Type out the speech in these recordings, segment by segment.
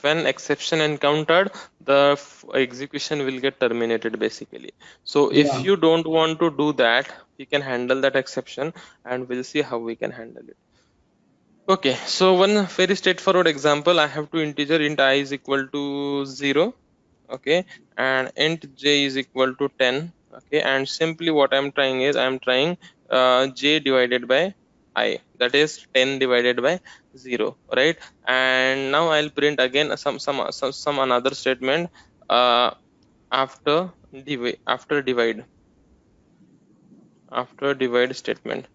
when exception encountered, the execution will get terminated basically. So if Yeah. you don't want to do that, we can handle that exception, and we'll see how we can handle it. Okay, so one very straightforward example, I have to integer int I is equal to 0, okay, and int j is equal to 10, okay, and simply what I'm trying is I'm trying j divided by I, that is 10 divided by 0, right? And now I'll print again some another statement uh, after divide statement.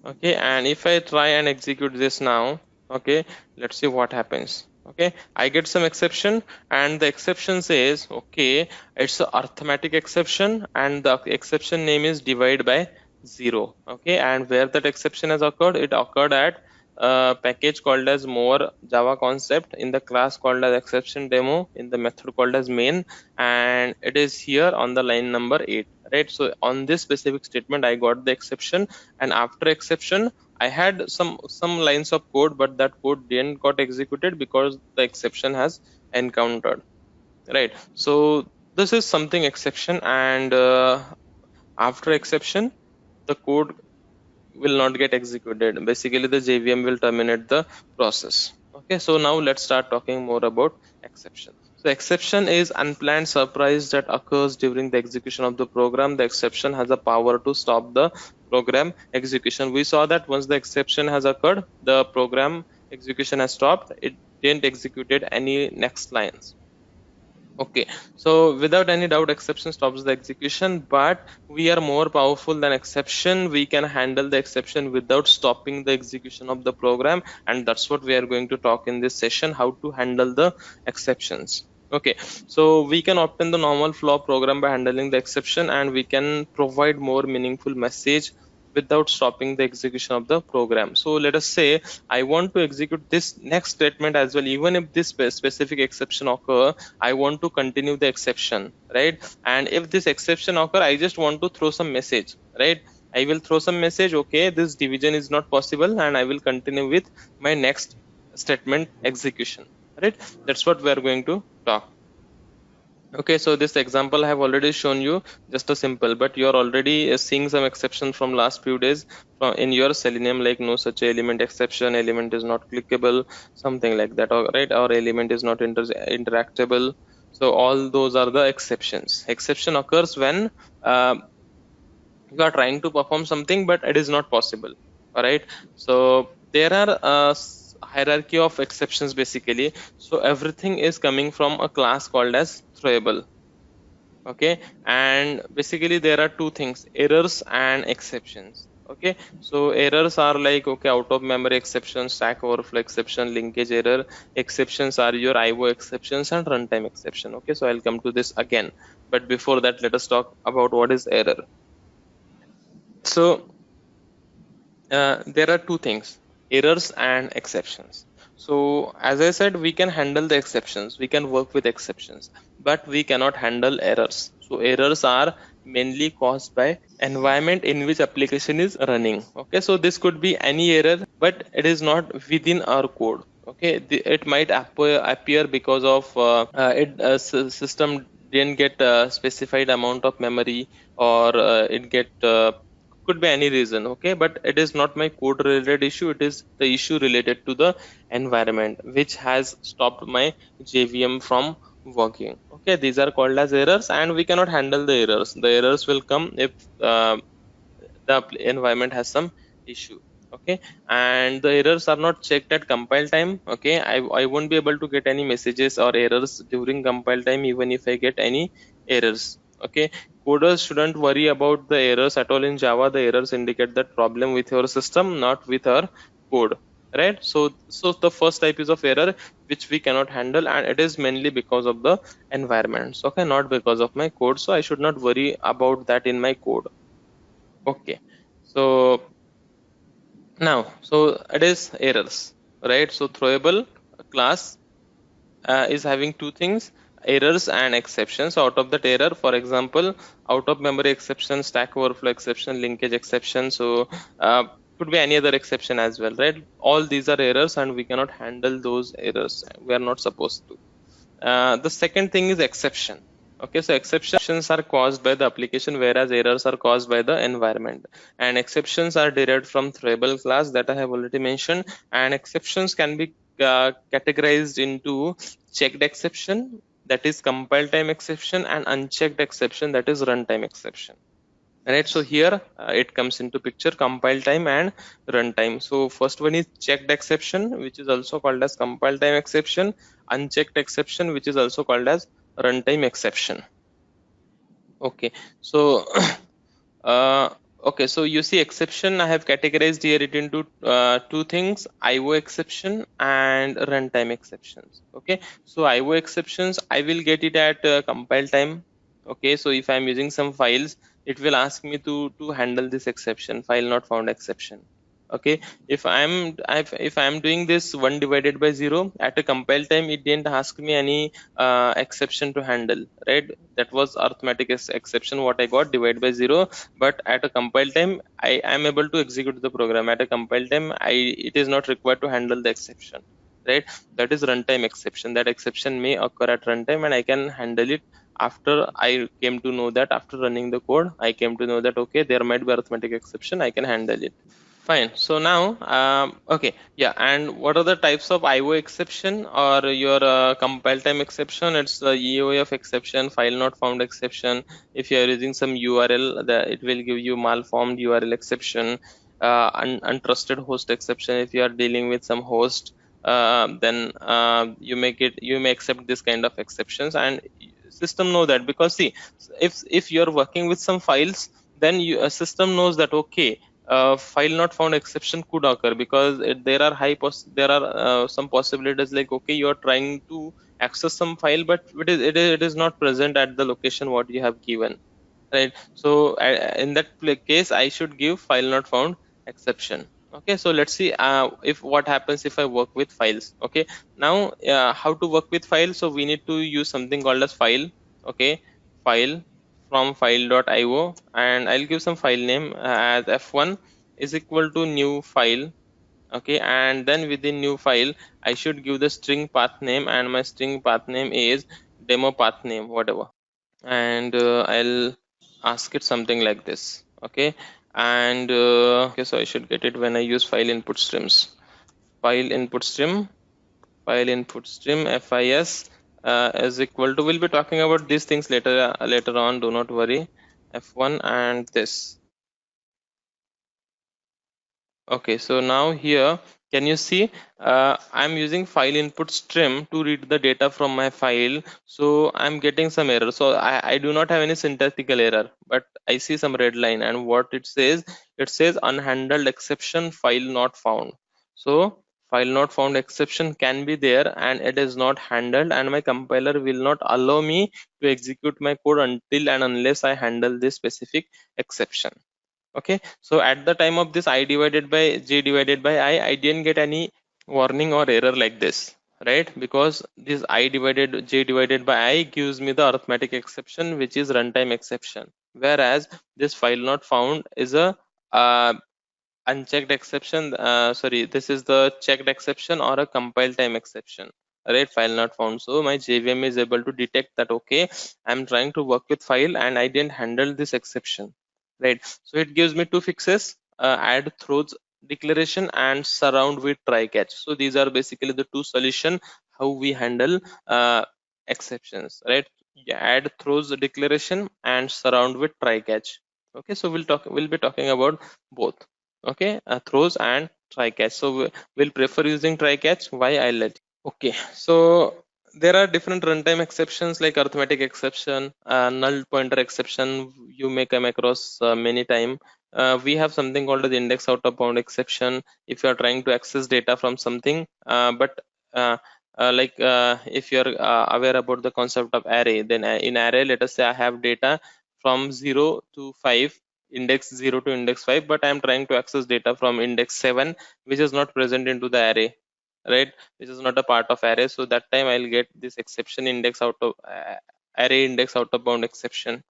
Okay, and if I try and execute this now, okay, let's see what happens. Okay, I get some exception, and the exception says, okay, it's a arithmetic exception, and the exception name is divide by 0. Okay, and where that exception has occurred, it occurred at a package called as more Java concept, in the class called as exception demo, in the method called as main, and it is here on the line number 8, right? So on this specific statement I got the exception, and after exception I had some lines of code, but that code didn't got executed because the exception has encountered, right? So this is something exception, and after exception the code will not get executed. Basically the JVM will terminate the process. Okay, so now let's start talking more about exception. So exception is unplanned surprise that occurs during the execution of the program. The exception has a power to stop the program execution. We saw that once the exception has occurred, the program execution has stopped. It didn't executed any next lines. Okay, so without any doubt, exception stops the execution, but we are more powerful than exception. We can handle the exception without stopping the execution of the program, and that's what we are going to talk in this session, how to handle the exceptions. Okay, so we can obtain the normal flow program by handling the exception, and we can provide more meaningful message without stopping the execution of the program. So let us say I want to execute this next statement as well, even if this specific exception occur, I want to continue the exception, right? And if this exception occur, I just want to throw some message, right? I will throw some message, okay, this division is not possible, and I will continue with my next statement execution, right? That's what we are going to talk. Okay, so this example I have already shown you, just a simple, but you're already seeing some exception from last few days from in your Selenium, like no such element exception, element is not clickable, something like that, or right, or element is not interactable. So all those are the exceptions. Exception occurs when uh, you are trying to perform something, but it is not possible. All right. So there are hierarchy of exceptions basically. So everything is coming from a class called as throwable. Okay, and basically there are two things, errors and exceptions. Okay, so errors are like, okay, out of memory exception, stack overflow exception, linkage error. Exceptions are your IO exceptions and runtime exception. Okay, so I'll come to this again, but before that let us talk about what is error. So there are two things, errors and exceptions. So as I said, we can handle the exceptions, we can work with exceptions, but we cannot handle errors. So errors are mainly caused by environment in which application is running. Okay, so this could be any error, but it is not within our code. Okay, it might appear because of system didn't get a specified amount of memory, or it get could be any reason. Okay, but it is not my code related issue, it is the issue related to the environment which has stopped my JVM from working. Okay, these are called as errors, and we cannot handle the errors. The errors will come if the environment has some issue. Okay, and the errors are not checked at compile time. Okay, I won't be able to get any messages or errors during compile time, even if I get any errors. Okay, coders shouldn't worry about the errors at all in Java. The errors indicate that problem with your system, not with our code, right? So the first type is of error which we cannot handle, and it is mainly because of the environments. Okay, not because of my code, so I should not worry about that in my code. Okay, so now, so it is errors, right? So throwable class is having two things, errors and exceptions. So out of that error, for example, out of memory exception, stack overflow exception, linkage exception. So could be any other exception as well, right? All these are errors and we cannot handle those errors. We are not supposed to. The second thing is exception. Okay, so exceptions are caused by the application, whereas errors are caused by the environment. And exceptions are derived from throwable class that I have already mentioned. And exceptions can be categorized into checked exception, that is compile time exception, and unchecked exception, that is runtime exception. Right, so here it comes into picture, compile time and runtime. So first one is checked exception, which is also called as compile time exception, unchecked exception, which is also called as runtime exception. Okay, so uh, okay, so you see exception, I have categorized here it into two things, IO exception and runtime exceptions. Okay, so IO exceptions, I will get it at compile time. Okay, so if I'm using some files, it will ask me to handle this exception, file not found exception. Okay, if I'm doing this 1 divided by 0 at a compile time, it didn't ask me any exception to handle, right? That was arithmetic exception what I got, divide by 0. But at a compile time, I am able to execute the program. At a compile time, it is not required to handle the exception, right? That is runtime exception. That exception may occur at runtime and I can handle it after I came to know that, after running the code, I came to know that okay, there might be arithmetic exception, I can handle it. Fine. So now, okay, yeah. And what are the types of IO exception or your compile time exception? It's the EOF exception, file not found exception. If you are using some URL, it will give you malformed URL exception, untrusted host exception. If you are dealing with some host, then you may accept this kind of exceptions, and system know that, because see, if you are working with some files, then a system knows that okay, file not found exception could occur, because there are there are some possibilities, like okay, you are trying to access some file, but it is not present at the location what you have given, right? So in that case, I should give file not found exception. Okay, so let's see if what happens if I work with files. Okay, now how to work with files? So we need to use something called as file. Okay, file from file.io, and I'll give some file name as f1 is equal to new file. Okay, and then within new file, I should give the string path name, and my string path name is demo path name, whatever. And I'll ask it something like this. Okay, and okay, so I should get it when I use file input streams. File input stream, file input stream FIS is equal to. We'll be talking about these things later on. Do not worry. F1 and this. Okay, so now here, can you see I'm using file input stream to read the data from my file. So I'm getting some error. So I do not have any syntactical error, but I see some red line, and what it says unhandled exception, file not found. So file not found exception can be there and it is not handled, and my compiler will not allow me to execute my code until and unless I handle this specific exception. Okay, so at the time of this I divided by j divided by I didn't get any warning or error like this, right? Because this I divided j divided by I gives me the arithmetic exception, which is runtime exception, whereas this file not found is a uh, unchecked exception. Sorry, this is the checked exception or a compile time exception, right? File not found. So my JVM is able to detect that okay, I'm trying to work with file and I didn't handle this exception, right? So it gives me two fixes, add throws declaration and surround with try catch. So these are basically the two solution how we handle exceptions, right? Yeah, add throws declaration and surround with try catch. Okay, so we'll be talking about both. Okay, throws and try catch. So we'll prefer using try catch. Why, I'll let you. Okay, so there are different runtime exceptions like arithmetic exception, null pointer exception. You may come across many time. We have something called the index out of bound exception. If you are trying to access data from something, but if you're aware about the concept of array, then in array, let us say I have data from 0 to 5, index 0 to index 5, but I am trying to access data from index 7, which is not present into the array, right? Which is not a part of array. So that time I'll get this exception, index out of array index out of bound exception,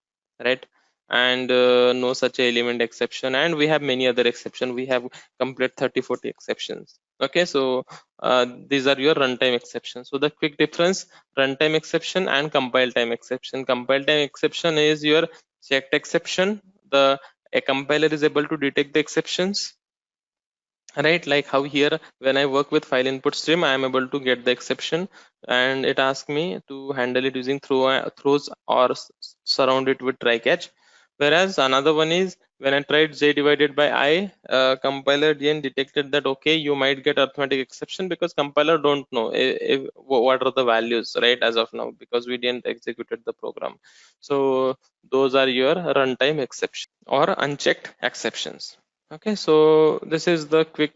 right? and no such element exception, and we have many other exception. We have complete 30-40 exceptions. Okay, so these are your runtime exceptions. So the quick difference: runtime exception and compile time exception. Compile time exception is your checked exception. The a compiler is able to detect the exceptions, right? Like how here when I work with file input stream, I am able to get the exception, and it asks me to handle it using throws or surround it with try catch. Whereas another one is when I tried j divided by I, compiler didn't detected that okay, you might get arithmetic exception, because compiler don't know what are the values, right, as of now, because we didn't executed the program. So those are your runtime exception or unchecked exceptions. Okay, so this is the quick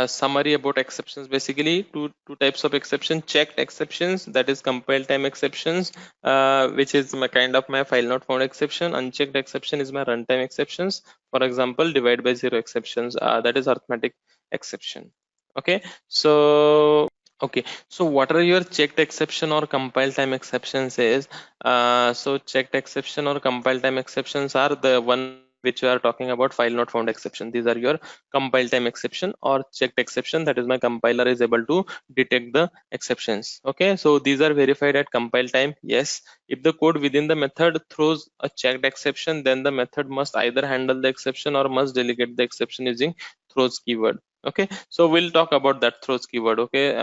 summary about exceptions. Basically, two types of exception: checked exceptions, that is compile time exceptions, which is my kind of my file not found exception. Unchecked exception is my runtime exceptions. For example, divide by zero exceptions, that is arithmetic exception. Okay, so what are your checked exception or compile time exceptions is, so checked exception or compile time exceptions are the one which we are talking about, file not found exception. These are your compile time exception or checked exception, that is my compiler is able to detect the exceptions. Okay, so these are verified at compile time. Yes, if the code within the method throws a checked exception, then the method must either handle the exception or must delegate the exception using throws keyword. Okay, so we'll talk about that throws keyword. Okay,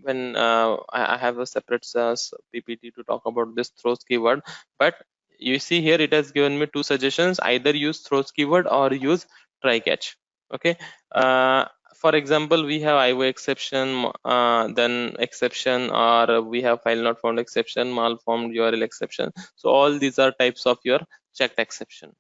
when I have a separate ppt to talk about this throws keyword, but you see here it has given me two suggestions: either use throws keyword or use try catch. Okay, uh, for example, we have IO exception, then exception, or we have file not found exception, malformed URL exception. So all these are types of your checked exception.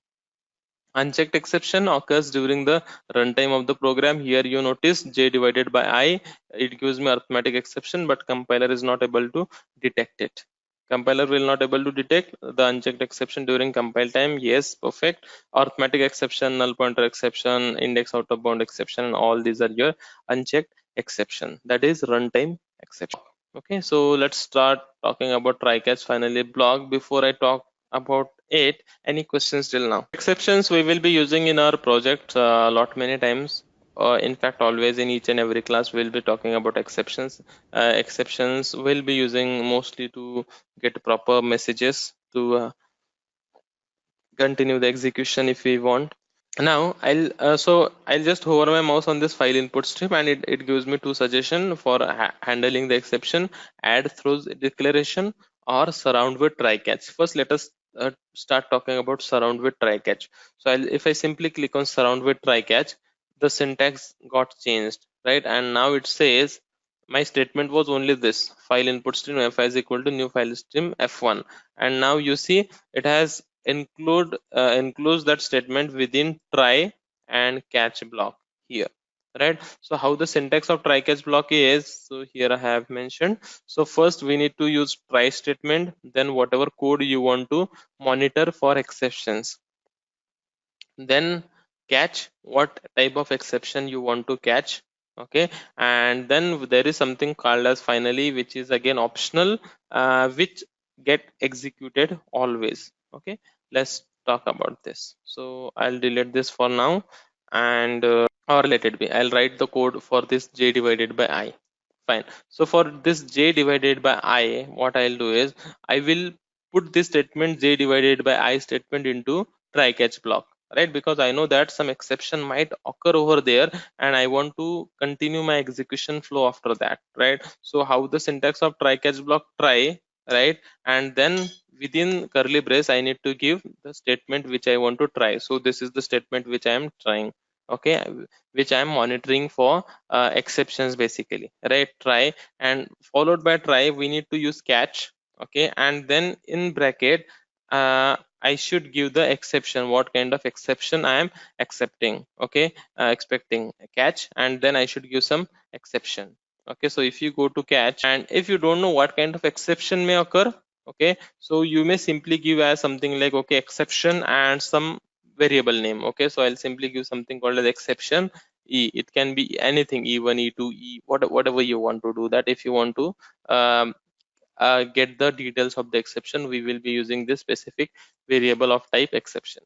Unchecked exception occurs during the runtime of the program. Here you notice j divided by I, it gives me arithmetic exception, but compiler is not able to detect it. Compiler will not able to detect the unchecked exception during compile time. Yes, perfect. Arithmetic exception, null pointer exception, index out of bound exception, and all these are your unchecked exception. That is runtime exception. Okay, so let's start talking about try catch finally block. Before I talk about it, any questions till now? Exceptions we will be using in our project a lot many times. In fact, always in each and every class we'll be talking about exceptions. Exceptions we'll be using mostly to get proper messages to continue the execution if we want. Now I'll just hover my mouse on this file input stream, and it gives me two suggestions for handling the exception: add throws declaration or surround with try catch. First let us start talking about surround with try catch. So if I simply click on surround with try catch, the syntax got changed, right? And now it says my statement was only this: file input stream f is equal to new file stream f1, and now you see it has includes that statement within try and catch block here, right? So how the syntax of try catch block is, so here I have mentioned. So first we need to use try statement, then whatever code you want to monitor for exceptions, then catch what type of exception you want to catch. Okay, and then there is something called as finally, which is again optional, which get executed always. Okay, let's talk about this. So I'll delete this for now, and or let it be, I'll write the code for this j divided by I. Fine. So for this j divided by I, what I'll do is I will put this statement j divided by I statement into try catch block, right? Because I know that some exception might occur over there, and I want to continue my execution flow after that, right? So how the syntax of try catch block: try, right? And then within curly brace I need to give the statement which I want to try. So this is the statement which I am trying. Okay, which I am monitoring for exceptions basically, right? Try, and followed by try we need to use catch. Okay, and then in bracket I should give the exception, what kind of exception I am accepting. Okay, expecting catch, and then I should give some exception. Okay, so if you go to catch, and if you don't know what kind of exception may occur, okay, so you may simply give as something like, okay, exception and some variable name. Okay, so I'll simply give something called as exception e. It can be anything, e1, e2, whatever you want to do that. If you want to um, get the details of the exception, we will be using this specific variable of type exception.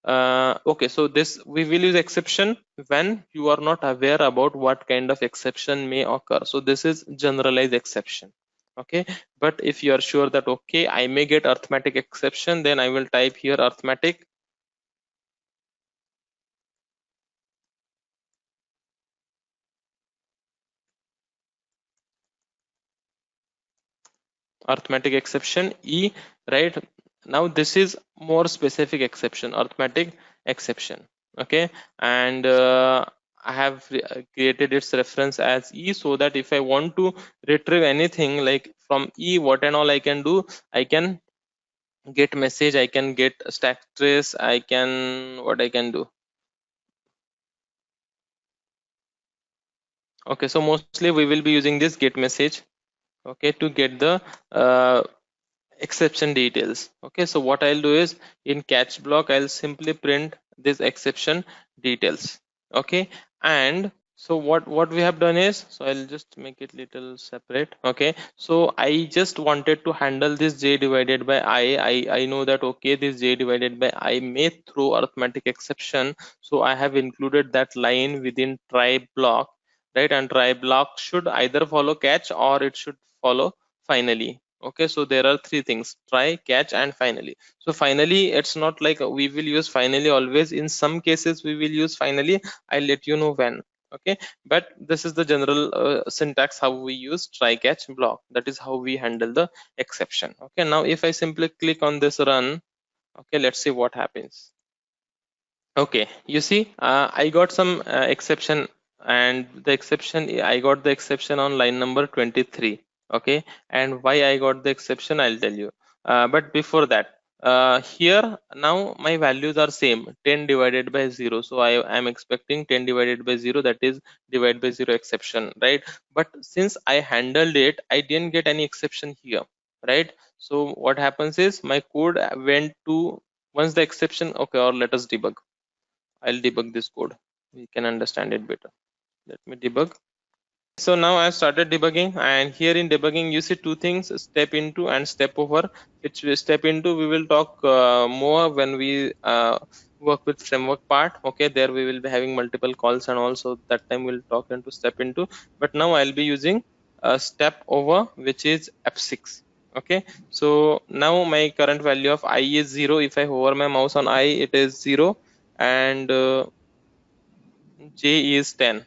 Okay, so this we will use exception when you are not aware about what kind of exception may occur. So this is generalized exception. Okay, but if you are sure that okay, I may get arithmetic exception, then I will type here arithmetic exception E, right? Now this is more specific exception, arithmetic exception. Okay, and I have created its reference as E, so that if I want to retrieve anything like from E, what and all I can do, I can get message, I can get stack trace, I can, what I can do. Okay, so mostly we will be using this get message, okay, to get the exception details. Okay, so what I'll do is in catch block I'll simply print this exception details. Okay, and so what we have done is, so I'll just make it little separate. Okay, so I just wanted to handle this j divided by I know that okay, this j divided by I may throw arithmetic exception, so I have included that line within try block, right? And try block should either follow catch or it should follow finally. Okay, so there are three things: try, catch, and finally. So finally, it's not like we will use finally always. In some cases we will use finally, I'll let you know when. Okay, but this is the general syntax how we use try, catch, block. That is how we handle the exception. Okay, now if I simply click on this run, okay, let's see what happens. Okay, you see, I got some exception, and the exception, I got the exception on line number 23. Okay, and why I got the exception, I'll tell you. But before that, here now my values are same, 10 divided by 0. So I am expecting 10 divided by 0, that is divide by 0 exception, right? But since I handled it, I didn't get any exception here, right? So what happens is my code went to, once the exception, okay, or let us debug. I'll debug this code. We can understand it better. Let me debug. So now I've started debugging, and here in debugging you see two things: step into and step over. Which we step into we will talk more when we work with framework part. Okay, there we will be having multiple calls, and also that time we'll talk into step into. But now I'll be using a step over, which is F6. Okay, so now my current value of I is 0. If I hover my mouse on I, it is 0, and J is 10.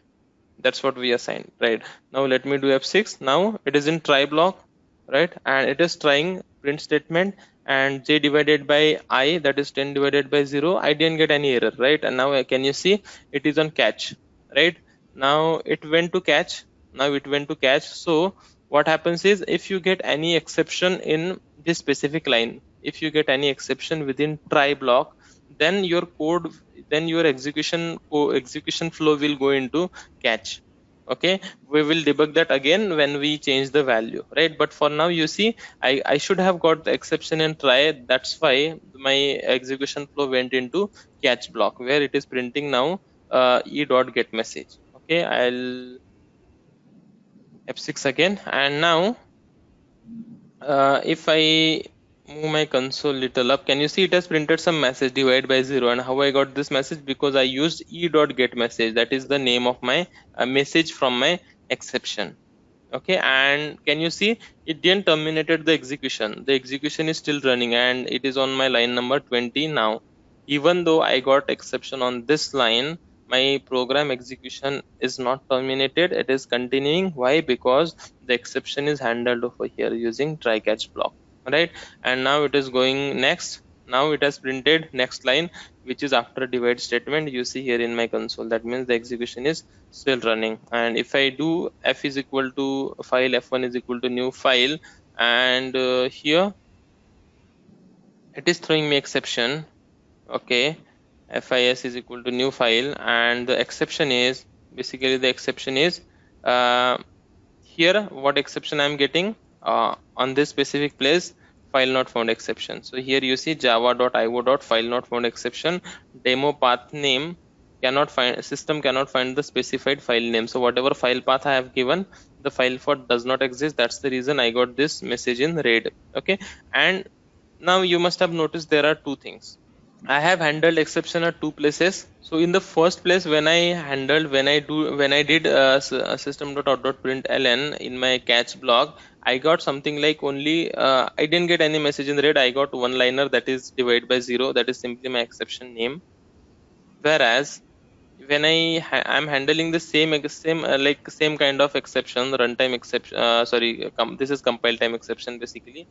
That's what we assigned, right? Now let me do F6. Now it is in try block, right? And it is trying print statement, and J divided by I, that is 10 divided by 0. I didn't get any error, right? And now can you see it is on catch, right? Now it went to catch. Now it went to catch. So what happens is, if you get any exception in this specific line, if you get any exception within try block, then your code, then your execution flow will go into catch. Okay, we will debug that again when we change the value, right? But for now, you see, I should have got the exception in try. That's why my execution flow went into catch block, where it is printing now e dot get message. Okay, I'll F6 again, and now if I move my console little up, can you see it has printed some message divide by 0? And how I got this message? Because I used e dot get message. That is the name of my message from my exception. Okay, and can you see it didn't terminated the execution? The execution is still running, and it is on my line number 20 now. Even though I got exception on this line, my program execution is not terminated, it is continuing. Why? Because the exception is handled over here using try catch block, right? And now it is going next. Now it has printed next line, which is after divide statement. You see here in my console, that means the execution is still running. And if I do f is equal to file, f1 is equal to new file, and here it is throwing me exception. Okay, fis is equal to new file, and the exception is, basically the exception is uh, here what exception I'm getting on this specific place, file not found exception. So here you see java.io.file not found exception, demo path name cannot find, system cannot find the specified file name. So whatever file path I have given, the file for does not exist. That's the reason I got this message in red. Okay, and now you must have noticed there are two things. I have handled exception at two places. So in the first place, when I did system.out.println in my catch block, I got something like only I didn't get any message in red. I got one liner, that is divide by 0. That is simply my exception name. Whereas when I'm handling the same kind of exception, runtime exception, this is compile time exception basically.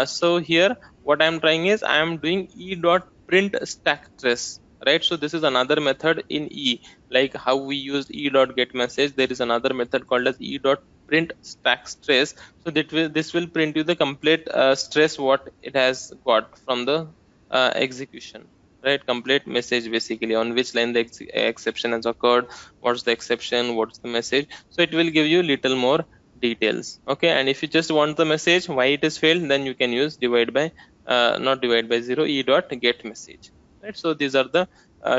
So here what I'm trying is I'm doing e dot print stack trace, right? So this is another method in E, like how we used e dot get message. There is another method called as e dot print stack trace. So this will print you the complete stress what it has got from the execution, right? Complete message basically, on which line the exception has occurred, what's the exception, what's the message. So it will give you little more details. Okay, and if you just want the message why it is failed, then you can use divide by not divide by 0, e dot get message, right? So these are the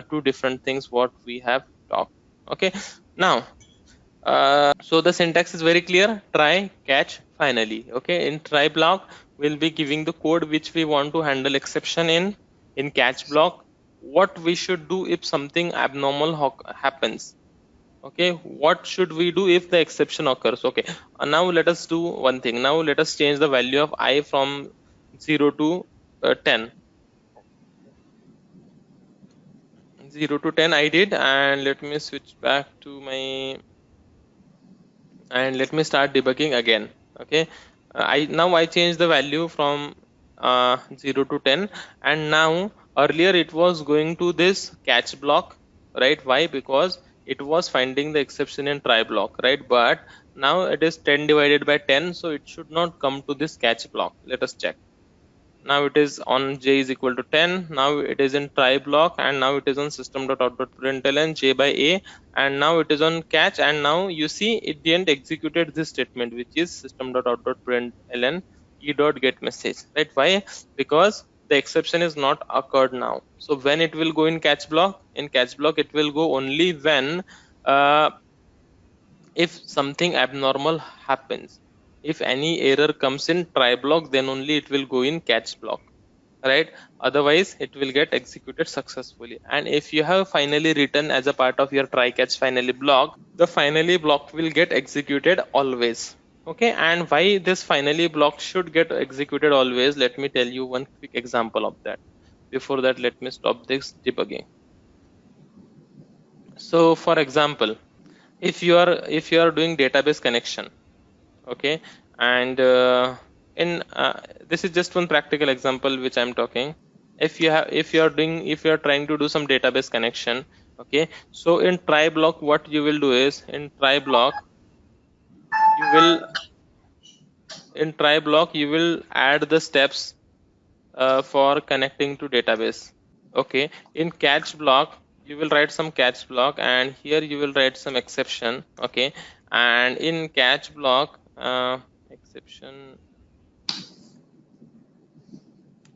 two different things what we have talked. Okay, now so the syntax is very clear: try, catch, finally. Okay, in try block we'll be giving the code which we want to handle exception in catch block, what we should do if something abnormal happens. Okay, what should we do if the exception occurs? Okay, now let us do one thing. Now let us change the value of I from 0 to 10. 0 to 10 I did, and let me switch back to my, and let me start debugging again. Okay, I changed the value from 0 to 10, and now earlier it was going to this catch block, right? Why? Because it was finding the exception in try block, right? But now it is 10 divided by 10, so it should not come to this catch block. Let us check. Now it is on j is equal to 10. Now it is in try block, and now it is on system.out.println j by a, and now it is on catch, and now you see it didn't executed this statement, which is system.out.println e dot get message, right? Why? Because the exception is not occurred now. So when it will go in catch block, it will go only when uh, if something abnormal happens. If any error comes in try block, then only it will go in catch block, right? Otherwise it will get executed successfully. And if you have finally written as a part of your try catch finally block, the finally block will get executed always. Okay, and why this finally block should get executed always, let me tell you one quick example of that. Before that, let me stop this debugging. So for example, if you are doing database connection, okay, and in this is just one practical example which I'm talking. If you are trying to do some database connection, okay, so in try block what you will do is, you will in try block you will add the steps for connecting to database. Okay, in catch block you will write some catch block, and here you will write some exception. Okay, and in catch block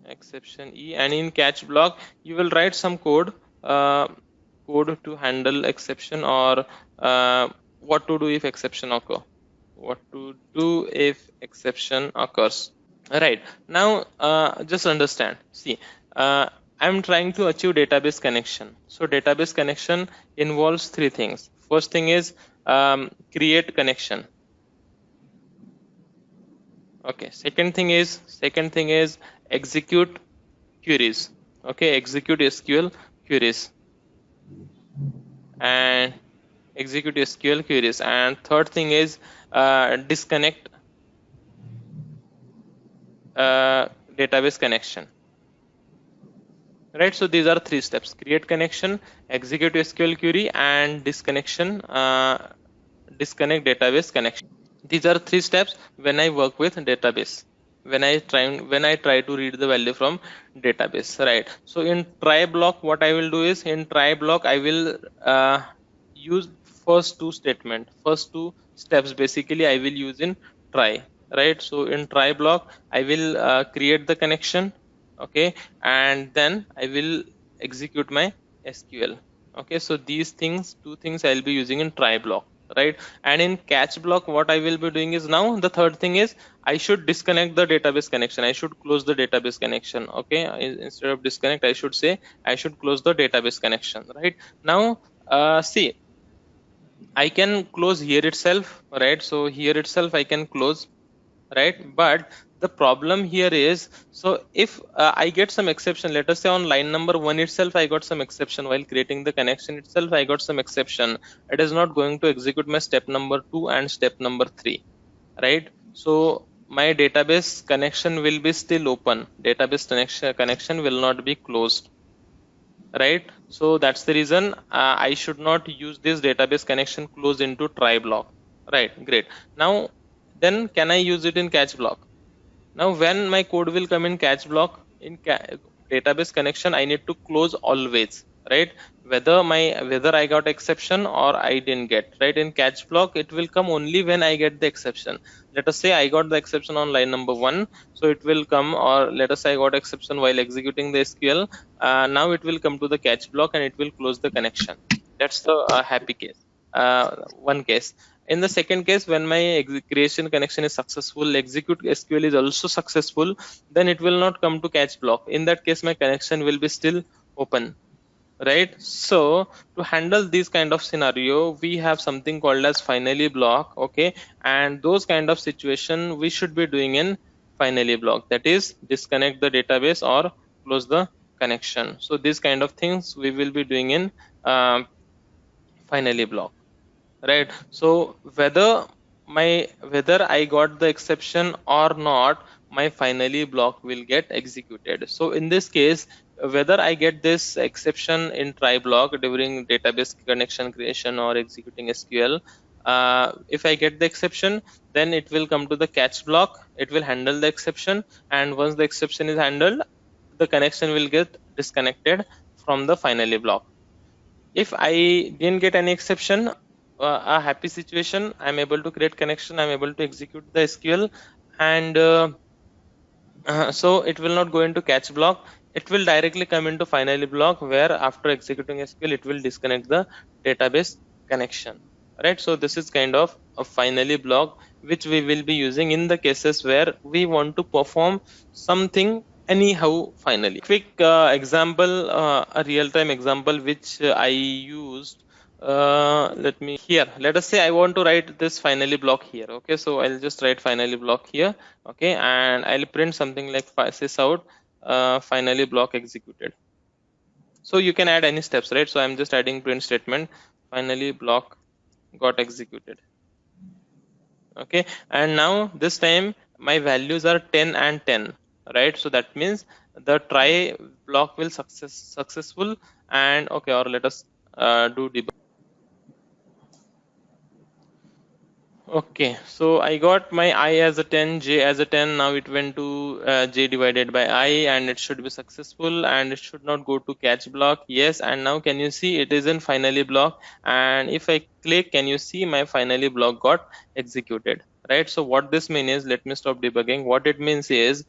exception E, and in catch block you will write some uh, code to handle exception, or what to do if exception occurs. Right, now just understand, see, I'm trying to achieve database connection. So database connection involves three things. First thing is create connection. Okay, second thing is execute queries. Okay, execute SQL queries, and third thing is disconnect database connection, right? So these are three steps: create connection, execute SQL query, and disconnect database connection. These are three steps when I work with database, when I try to read the value from database, right? So in try block what I will do is, in try block I will use first two steps basically I will use in try, right? So in try block I will create the connection, okay, and then I will execute my SQL. Okay, so these two things I'll be using in try block. right? And in catch block, what I will be doing is, now the third thing is, I should disconnect the database connection. I should close the database connection. Okay, instead of disconnect, I should say I should close the database connection, right? Now, see, I can close here itself, right? So here itself I can close, right? But the problem here is, so if I get some exception, let us say on line number 1 itself I got some exception while creating the connection itself, I got some exception, it is not going to execute my step number 2 and step number 3, right? So my database connection will be still open, database connection will not be closed, right? So that's the reason I should not use this database connection close into try block, right? Great. Now then, can I use it in catch block? Now when my code will come in catch block, in database connection, I need to close always, right? Whether I got exception or I didn't get, right? In catch block, it will come only when I get the exception. Let us say I got the exception on line number 1, so it will come, or let us say I got exception while executing the SQL. Now it will come to the catch block and it will close the connection. That's the happy case, one case. In the second case, when my creation connection is successful, execute SQL is also successful, then it will not come to catch block. In that case, my connection will be still open, right? So to handle this kind of scenario, we have something called as finally block. Okay, and those kind of situation we should be doing in finally block, that is disconnect the database or close the connection. So these kind of things we will be doing in finally block, right? So whether I got the exception or not, my finally block will get executed. So in this case, whether I get this exception in try block during database connection creation or executing SQL, if I get the exception, then it will come to the catch block, it will handle the exception, and once the exception is handled, the connection will get disconnected from the finally block. If I didn't get any exception, a happy situation, I'm able to create connection, I'm able to execute the SQL, and so it will not go into catch block, it will directly come into finally block, where after executing SQL it will disconnect the database connection, right? So this is kind of a finally block which we will be using in the cases where we want to perform something anyhow finally. Quick example, a real-time example which I used, let me here, let us say I want to write this finally block here. Okay, so I'll just write finally block here. Okay, and I'll print something like sys out finally block executed. So you can add any steps, right? So I'm just adding print statement finally block got executed. Okay, and now this time my values are 10 and 10, right? So that means the try block will successful, and okay, or let us do debug. Okay, so I got my I as a 10, J as a 10. Now it went to J divided by I, and it should be successful, and it should not go to catch block. Yes, and now can you see it is in finally block? And if I click, can you see my finally block got executed? Right. So what this means is, let me stop debugging. What it means is,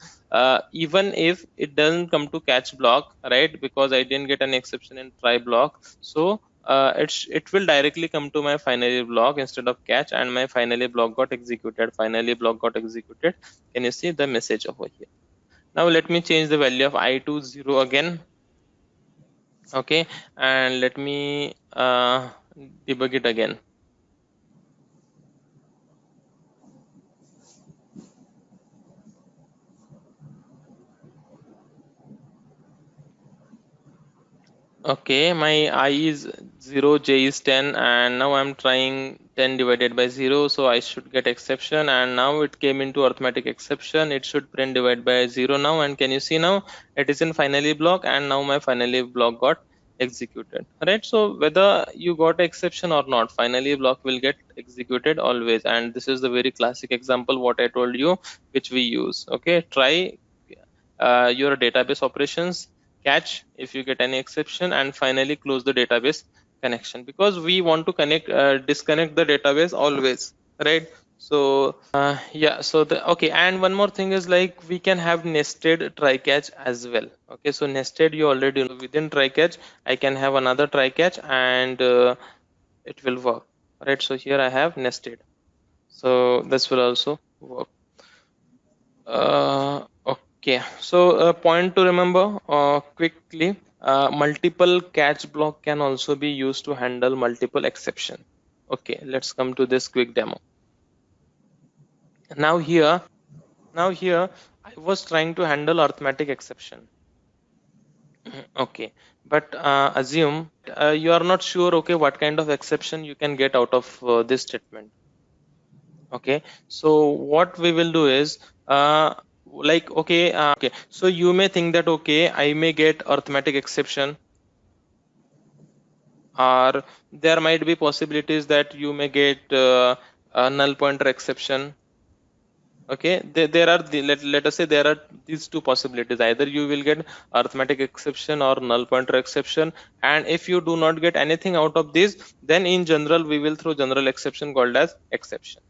even if it doesn't come to catch block, right? Because I didn't get an exception in try block, so it will directly come to my finally block instead of catch, and my finally block got executed. Finally block got executed. Can you see the message over here? Now let me change the value of I to 0 again. Okay, and let me debug it again. Okay, my I is 0, J is 10, and now I'm trying 10 divided by 0, so I should get exception, and now it came into arithmetic exception. It should print divide by 0 now, and can you see now it is in finally block, and now my finally block got executed, right? So whether you got exception or not, finally block will get executed always, and this is the very classic example what I told you, which we use. Okay, try your database operations, catch if you get any exception, and finally close the database connection, because we want to disconnect the database always, right? So yeah, so okay, and one more thing is, like, we can have nested try catch as well. Okay, so nested, you already know, within try catch I can have another try catch, and it will work. right? So here I have nested, so this will also work. Okay, so a point to remember quickly, multiple catch block can also be used to handle multiple exception. Okay, let's come to this quick demo. Now here, I was trying to handle arithmetic exception. Okay, but assume you are not sure, okay, what kind of exception you can get out of this statement. Okay, so what we will do is like, okay, so you may think that, okay, I may get arithmetic exception, or there might be possibilities that you may get a null pointer exception. Okay, there are let us say there are these two possibilities: either you will get arithmetic exception or null pointer exception. And if you do not get anything out of this, then in general we will throw general exception called as exception.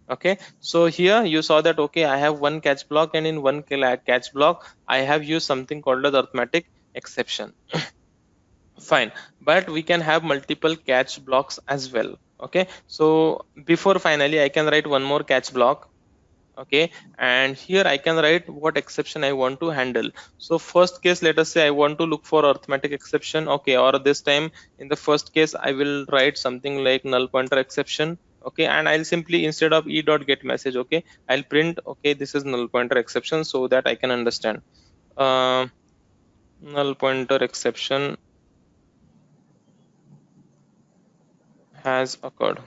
Okay, so here you saw that, okay, I have one catch block, and in one catch block I have used something called as arithmetic exception. Fine, but we can have multiple catch blocks as well. Okay, so before finally I can write one more catch block. Okay, and here I can write what exception I want to handle. So first case, let us say I want to look for arithmetic exception. Okay, or this time in the first case I will write something like null pointer exception. Okay, and I'll simply, instead of e dot get message, okay, I'll print, okay, this is null pointer exception, so that I can understand. Null pointer exception has occurred.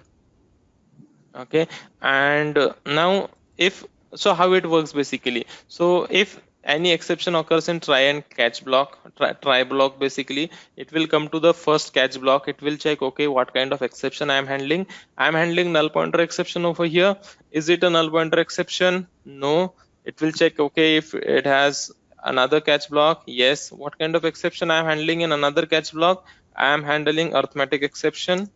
Okay, and now, if so, how it works basically, so if any exception occurs in try and catch block, try block, basically it will come to the first catch block. It will check, okay, what kind of exception I am handling. I am handling null pointer exception over here. Is it a null pointer exception? No. It will check, okay, if it has another catch block. Yes. What kind of exception I am handling in another catch block? I am handling arithmetic exception.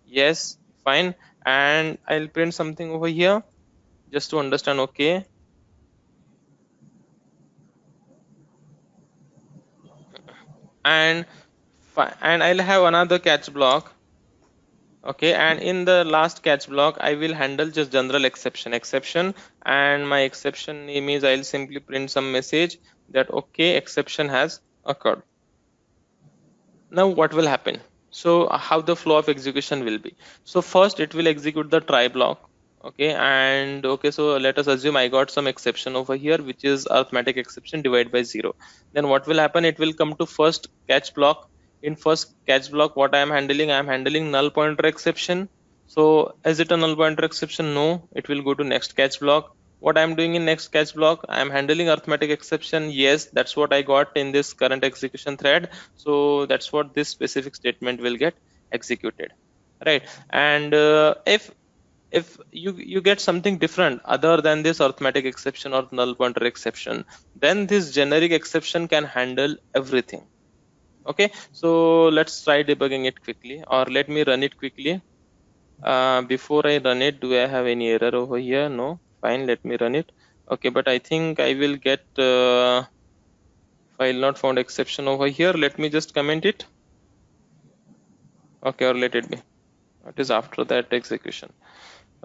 Yes, fine. And I'll print something over here just to understand. Okay, and and I'll have another catch block. Okay, and in the last catch block I will handle just general exception, and my exception name is, I'll simply print some message that, okay, exception has occurred. Now what will happen? So how the flow of execution will be? So first it will execute the try block. Okay, and okay, so let us assume I got some exception over here, which is arithmetic exception divide by 0. Then what will happen? It will come to first catch block. In first catch block, what I am handling? I am handling null pointer exception. So is it a null pointer exception? No. It will go to next catch block. What I'm doing in next catch block, I'm handling arithmetic exception. Yes, that's what I got in this current execution thread. So that's what this specific statement will get executed, right? And if you get something different other than this arithmetic exception or null pointer exception, then this generic exception can handle everything. Okay, so let's try debugging it quickly, or let me run it quickly. Before I run it, do I have any error over here? No. Fine, let me run it. Okay, but I think I will get file not found exception over here. Let me just comment it. Okay, or let it be. It is after that execution.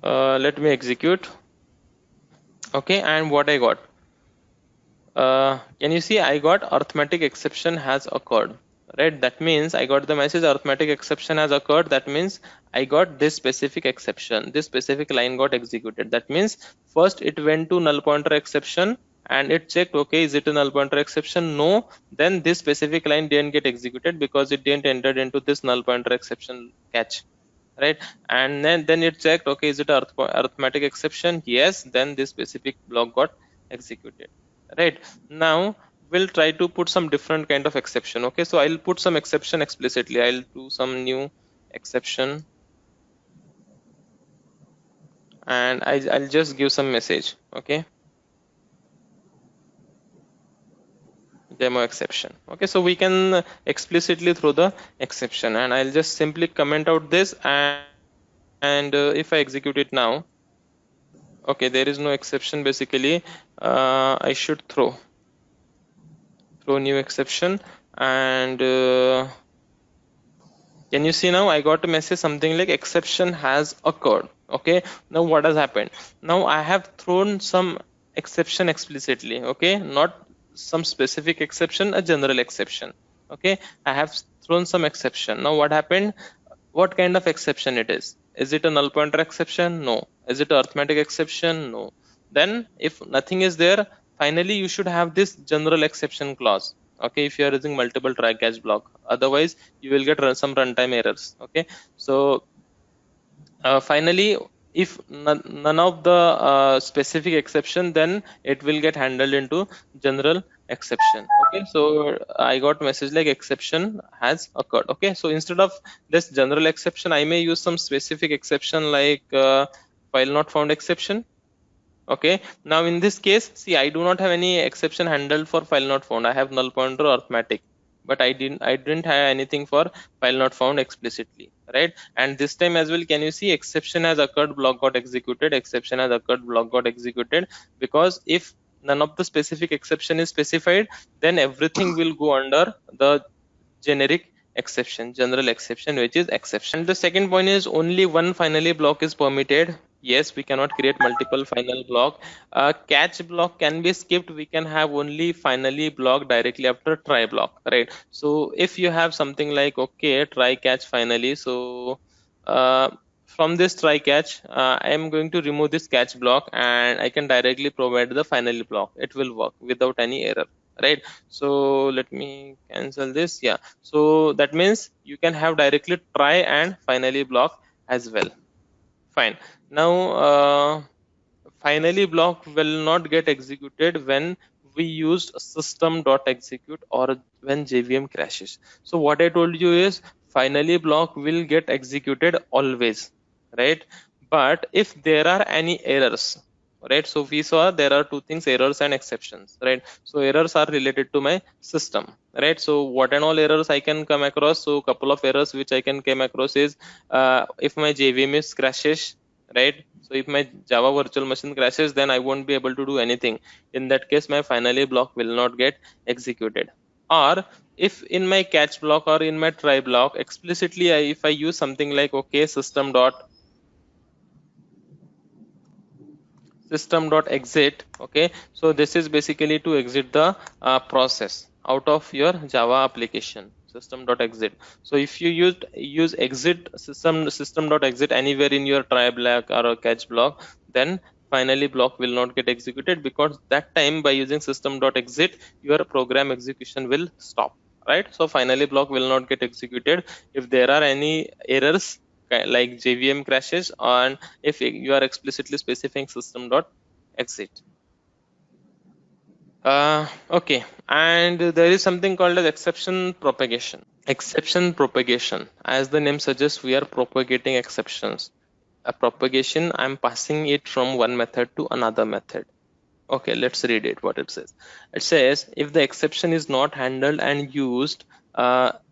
Let me execute. Okay, and what I got? Can you see? I got arithmetic exception has occurred, right? That means I got the message arithmetic exception has occurred. That means I got this specific exception. This specific line got executed. That means first it went to null pointer exception and it checked, okay, is it a null pointer exception? No. Then this specific line didn't get executed because it didn't enter into this null pointer exception catch, right? And then it checked, okay, is it arithmetic exception? Yes. Then this specific block got executed, right? Now we'll try to put some different kind of exception. Okay, so I'll put some exception explicitly. I'll do some new exception, and I'll just give some message. Okay, demo exception. Okay, so we can explicitly throw the exception, and I'll just simply comment out this, and if I execute it now, okay, there is no exception basically. I should throw new exception, and Can you see now? I got a message something like exception has occurred. Okay, now what has happened? Now I have thrown some exception explicitly. Okay, not some specific exception, a general exception. Okay, I have thrown some exception. Now what happened? What kind of exception it is? Is it a null pointer exception? No. Is it an arithmetic exception? No. Then if nothing is there, finally you should have this general exception clause. Okay, if you are using multiple try catch block, otherwise you will get some runtime errors. Okay, so finally, if none of the specific exception, then it will get handled into general exception. Okay, so I got message like exception has occurred. Okay, so instead of this general exception, I may use some specific exception like file not found exception. Okay, now in this case, see, I do not have any exception handled for file not found. I have null pointer or arithmetic, but I didn't have anything for file not found explicitly, right? And this time as well, can you see exception has occurred, block got executed, exception has occurred, block got executed, because if none of the specific exception is specified, then everything will go under the generic exception, general exception, which is exception. And the second point is only one finally block is permitted. Yes, we cannot create multiple final block. Catch block can be skipped. We can have only finally block directly after try block, right? So if you have something like, okay, try catch finally, so uh, from this try catch, I am going to remove this catch block and I can directly provide the finally block. It will work without any error, right? So let me cancel this. Yeah, so that means you can have directly try and finally block as well. Fine. Now finally block will not get executed when we used system.execute or when JVM crashes. So what I told you is finally block will get executed always, right? But if there are any errors, right? So we saw there are two things, errors and exceptions, right? So errors are related to my system, right? So what and all errors I can come across? So couple of errors which I can come across is if my JVM is crashes, right? So if my Java virtual machine crashes, then I won't be able to do anything. In that case, my finally block will not get executed. Or if in my catch block or in my try block explicitly, if I use something like, okay, system.exit, okay, so this is basically to exit the process out of your Java application, system.exit. So if you use exit system.exit anywhere in your try block or a catch block, then finally block will not get executed, because that time by using system.exit your program execution will stop, right? So finally block will not get executed if there are any errors like JVM crashes, and if you are explicitly specifying system.exit. Okay, and there is something called as exception propagation. Exception propagation, as the name suggests, we are propagating exceptions. A propagation, I'm passing it from one method to another method. Okay, let's read it, what it says. It says if the exception is not handled and used,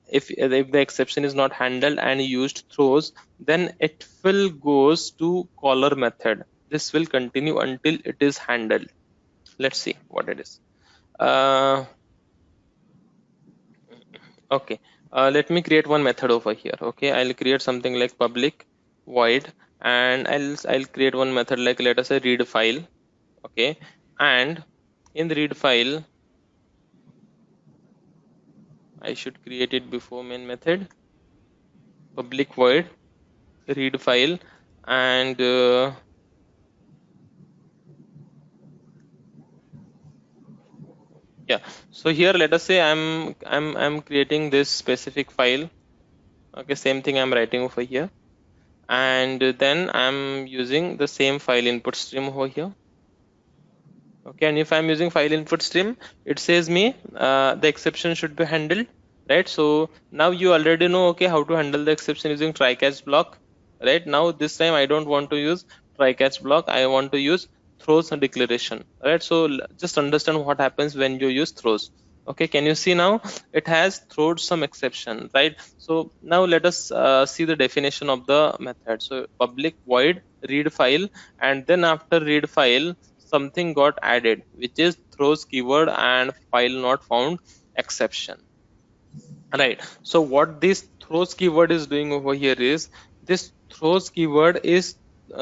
if the exception is not handled and used throws, then it will goes to caller method. This will continue until it is handled. Let's see what it is. Uh, okay, let me create one method over here. Okay, I'll create something like public void, and I'll create one method like, let us say, read file. Okay, and in the read file I should create it before main method, public void read file, and yeah. So here let us say I'm creating this specific file. Okay, same thing I'm writing over here, and then I'm using the same file input stream over here. Okay, and if I'm using file input stream, it says me the exception should be handled, right? So now you already know, okay, how to handle the exception using try catch block, right? Now this time I don't want to use try catch block, I want to use throws and declaration, right? So just understand what happens when you use throws. Okay, can you see now it has thrown some exception, right? So now let us see the definition of the method. So public void read file, and then after read file something got added, which is throws keyword and file not found exception, right? So what this throws keyword is doing over here is, this throws keyword is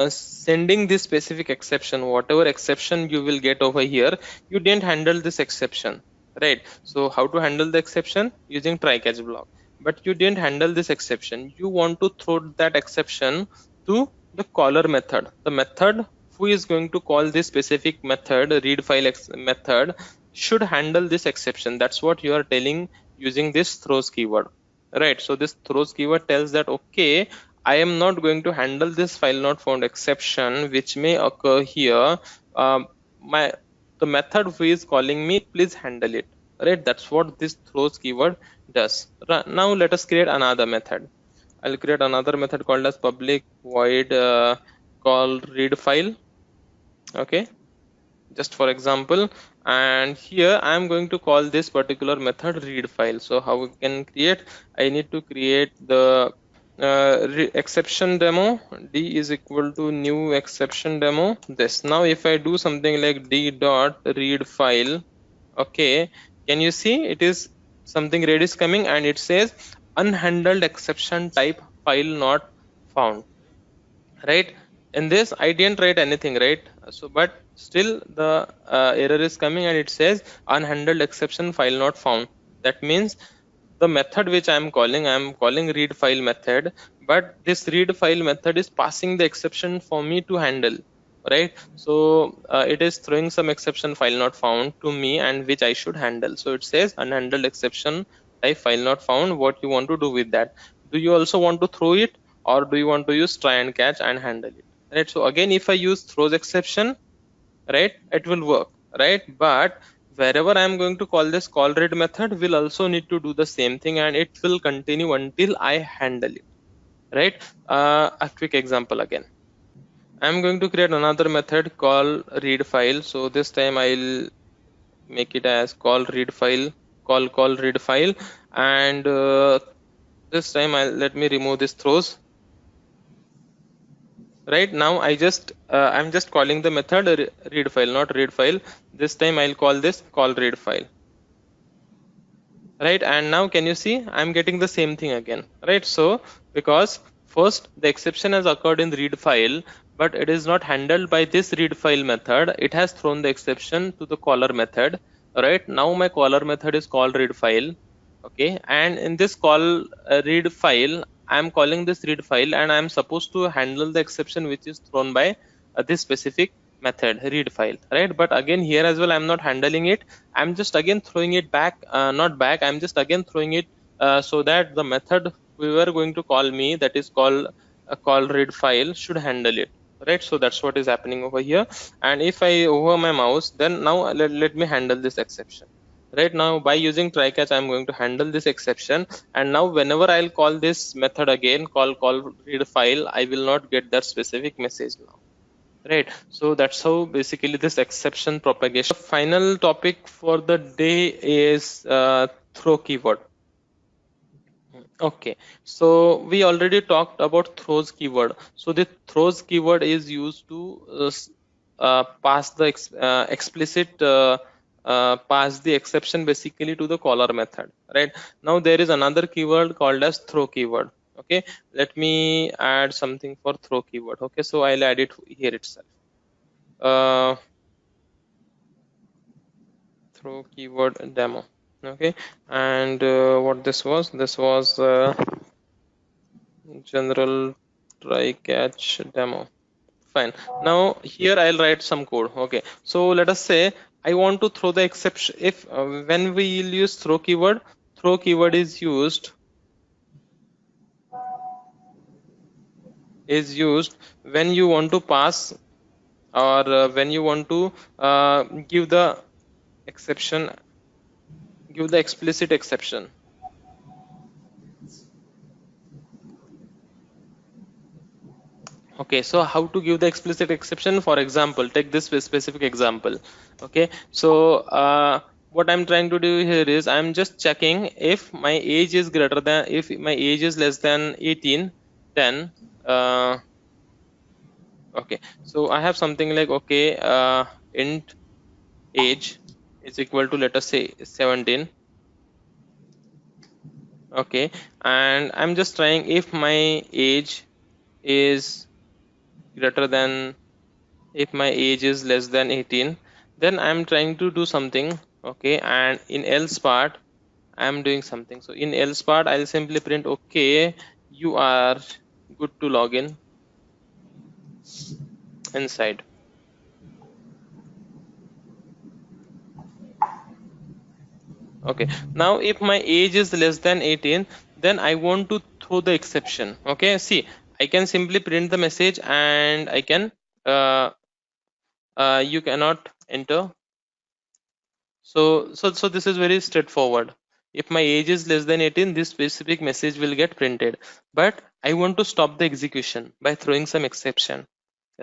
sending this specific exception. Whatever exception you will get over here, you didn't handle this exception, right? So how to handle the exception? Using try catch block. But you didn't handle this exception. You want to throw that exception to the caller method. The method who is going to call this specific method, read file method, should handle this exception. That's what you are telling using this throws keyword, right? So this throws keyword tells that, okay, I am not going to handle this file not found exception which may occur here. My the method who is calling me, please handle it, right? That's what this throws keyword does. Now let us create another method. I'll create another method called as public void call read file. Okay, just for example, and here I am going to call this particular method read file. So how we can create? I need to create the exception demo. D is equal to new exception demo. This, now if I do something like d dot read file, okay, can you see it is something red is coming and it says unhandled exception type file not found, right? In this I didn't write anything, right? So but still the error is coming and it says unhandled exception file not found. That means the method which I am calling read file method, but this read file method is passing the exception for me to handle, right? So it is throwing some exception file not found to me and which I should handle. So it says unhandled exception type file not found. What you want to do with that? Do you also want to throw it, or do you want to use try and catch and handle it, right? So again, if I use throws exception, right, it will work, right? But wherever I am going to call this call read method will also need to do the same thing and it will continue until I handle it, right? A quick example again. I'm going to create another method call read file. So this time I'll make it as call read file, call read file, and this time let me remove this throws. Right now I'm just calling the method read file, not read file. This time I'll call this call read file, right? And now can you see I'm getting the same thing again, right? So because first the exception has occurred in the read file, but it is not handled by this read file method. It has thrown the exception to the caller method, right? Now my caller method is call read file, okay, and in this call read file I'm calling this read file and I'm supposed to handle the exception which is thrown by this specific method read file, right? But again here as well I'm not handling it. I'm just again throwing it back, not back, I'm just again throwing it so that the method we were going to call me, that is called a call read file, should handle it, right? So that's what is happening over here. And if I over my mouse, then now let me handle this exception. Right now by using try catch I'm going to handle this exception, and now whenever I'll call this method again, call read file, I will not get that specific message now, right? So that's how basically this exception propagation. Final topic for the day is throw keyword. Okay, so we already talked about throws keyword. So the throws keyword is used to pass the explicit pass the exception basically to the caller method, right? Now there is another keyword called as throw keyword. Okay, let me add something for throw keyword. Okay, so I'll add it here itself. Throw keyword demo. Okay, and what this was general try catch demo. Fine. Now here I'll write some code. Okay, so let us say I want to throw the exception. If when we use throw keyword is used when you want to pass, or when you want to give the exception, give the explicit exception. Okay, so how to give the explicit exception? For example, take this specific example. Okay, so what I'm trying to do here is I'm just checking if my age is greater than, if my age is less than 18, then okay, so I have something like, okay, int age is equal to, let us say, 17. Okay, and I'm just trying if my age is greater than, if my age is less than 18, then I'm trying to do something. Okay, and in else part I'm doing something. So in else part I'll simply print, okay, you are good to log in inside. Okay, now if my age is less than 18, then I want to throw the exception. Okay, see, I can simply print the message and I can uh, you cannot enter. So this is very straightforward. If my age is less than 18, this specific message will get printed. But I want to stop the execution by throwing some exception,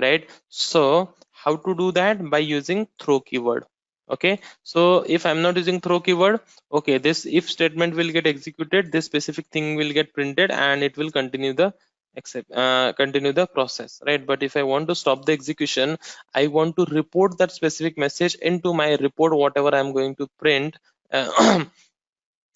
right? So how to do that? By using throw keyword. Okay, so if I'm not using throw keyword, okay, this if statement will get executed, this specific thing will get printed and it will continue the continue the process, right? But if I want to stop the execution, I want to report that specific message into my report, whatever I'm going to print.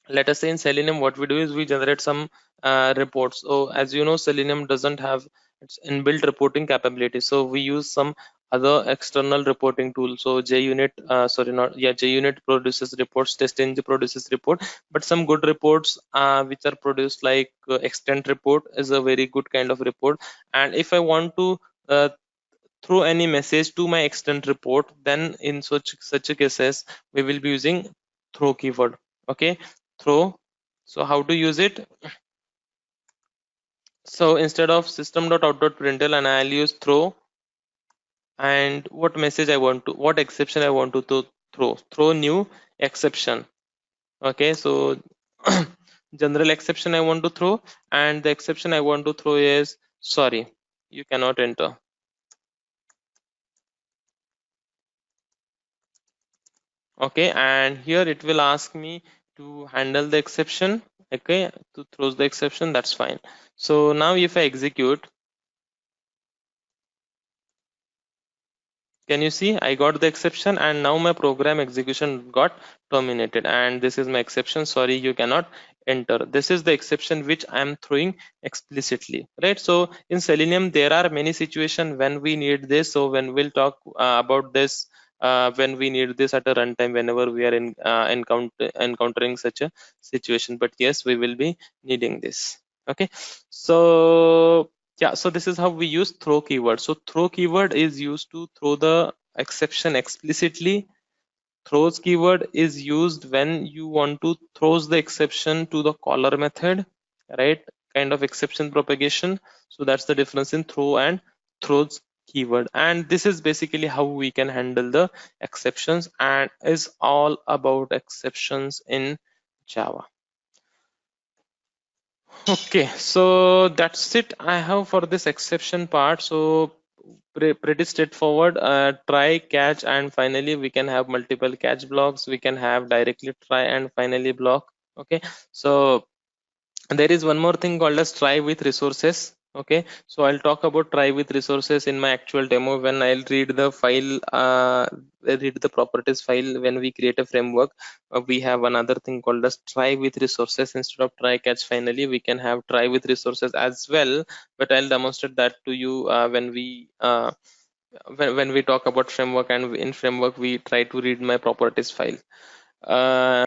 Let us say in Selenium, what we do is we generate some reports. So as you know, Selenium doesn't have its inbuilt reporting capability, so we use some other external reporting tool. So JUnit, sorry, not yeah, JUnit produces reports, TestNG produces report, but some good reports which are produced, like extent report is a very good kind of report. And if I want to throw any message to my extent report, then in such a cases we will be using throw keyword. Okay, throw. So how to use it? So instead of system.out.println, and I'll use throw, and what message I want to, what exception I want to throw new exception. Okay, so general exception I want to throw, and the exception I want to throw is sorry, you cannot enter. Okay, and here it will ask me to handle the exception. Okay, to throws the exception, that's fine. So now if I execute, can you see I got the exception, and now my program execution got terminated, and this is my exception, sorry you cannot enter. This is the exception which I am throwing explicitly, right? So in Selenium there are many situations when we need this. So when we'll talk about this, when we need this at a runtime, whenever we are in encountering such a situation. But yes, we will be needing this. Okay, so yeah, so this is how we use throw keyword. So throw keyword is used to throw the exception explicitly. Throws keyword is used when you want to throws the exception to the caller method, right? Kind of exception propagation. So that's the difference in throw and throws keyword. And this is basically how we can handle the exceptions, and is all about exceptions in Java. Okay, so that's it I have for this exception part. So pretty straightforward. Try, catch, and finally we can have multiple catch blocks. We can have directly try and finally block. Okay, so there is one more thing called as try with resources. Okay, so I'll talk about try with resources in my actual demo when I'll read the file, read the properties file. When we create a framework, we have another thing called as try with resources. Instead of try, catch, finally, we can have try with resources as well, but I'll demonstrate that to you when we talk about framework, and in framework we try to read my properties file.